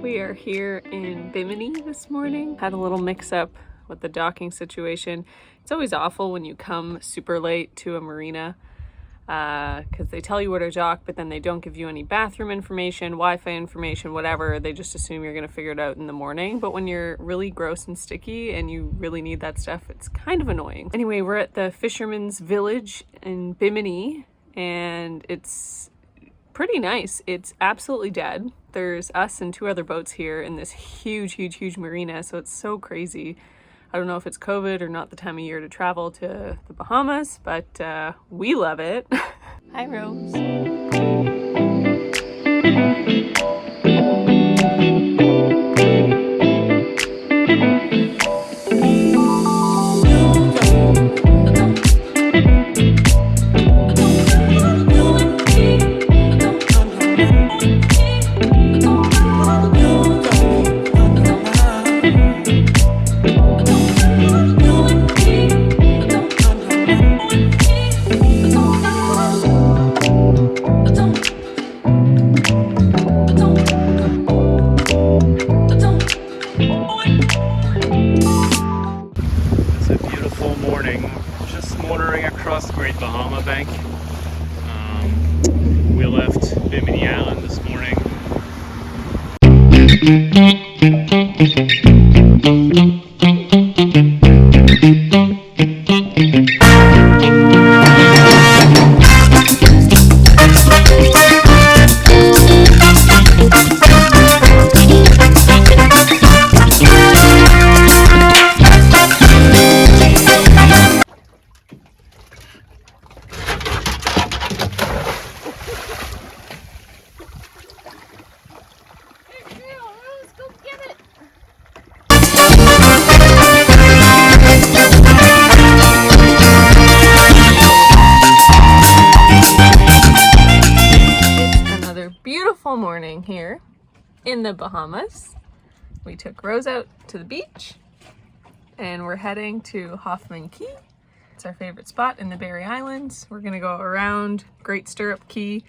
We are here in Bimini this morning. Had a little mix up with the docking situation. It's always awful when you come super late to a marina because they tell you where to dock, but then they don't give you any bathroom information, Wi-Fi information, whatever. They just assume you're going to figure it out in the morning. But when you're really gross and sticky and you really need that stuff, it's kind of annoying. Anyway, we're at the Fisherman's Village in Bimini, and it's pretty nice. It's absolutely dead. There's us and two other boats here in this huge marina, so it's so crazy. I don't know if it's COVID or not the time of year to travel to the Bahamas, but we love it. Hi, Rose. Across the Great Bahama Bank. We left Bimini Island this morning. Beautiful morning here in the Bahamas. We took Rose out to the beach and we're heading to Hoffman Key. It's our favorite spot in the Berry Islands. We're gonna go around Great Stirrup Key.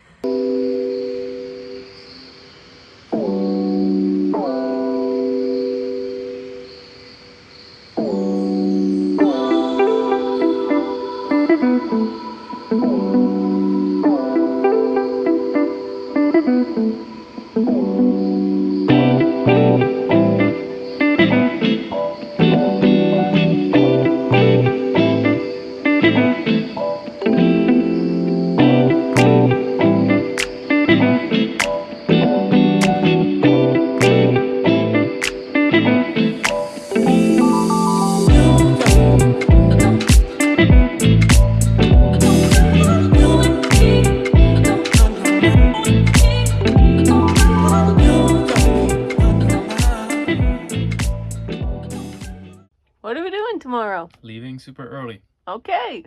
What are we doing tomorrow? Leaving super early. Okay.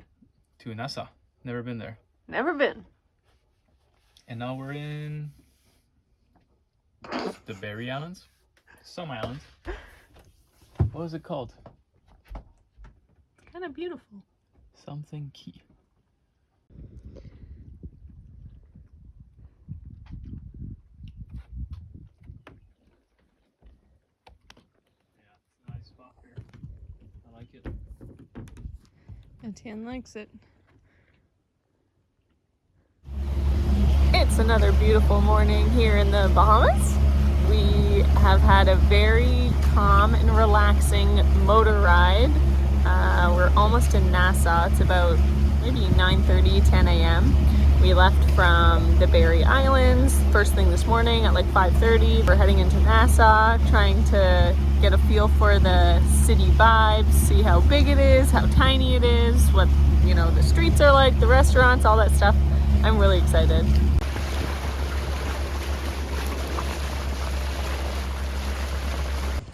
To Nassau. Never been there. Never been. And now we're in the Berry Islands. Some islands. What is it called? It's kind of beautiful. Something Key. Etienne likes it. It's another beautiful morning here in the Bahamas. We have had a very calm and relaxing motor ride. We're almost in Nassau. It's about maybe 9:30, 10 a.m. We left from the Berry Islands first thing this morning at like 5:30. We're heading into Nassau, trying to get a feel for the city vibes, see how big it is, how tiny it is, what, you know, the streets are like, the restaurants, all that stuff. I'm really excited.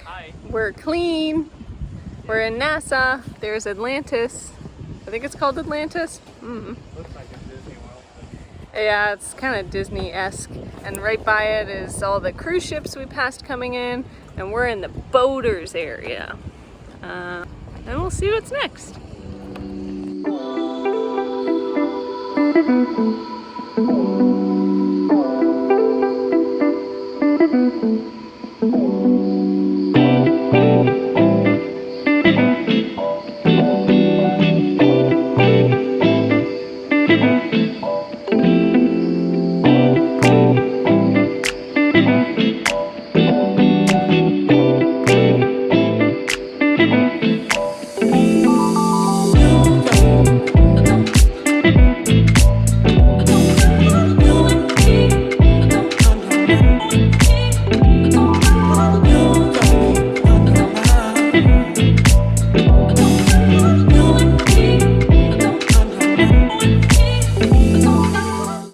Hi. We're clean. We're in Nassau. There's Atlantis. I think it's called Atlantis. Looks like a Disney World. Yeah, it's kind of Disney-esque. And right by it is all the cruise ships we passed coming in. And we're in the boaters area. And we'll see what's next.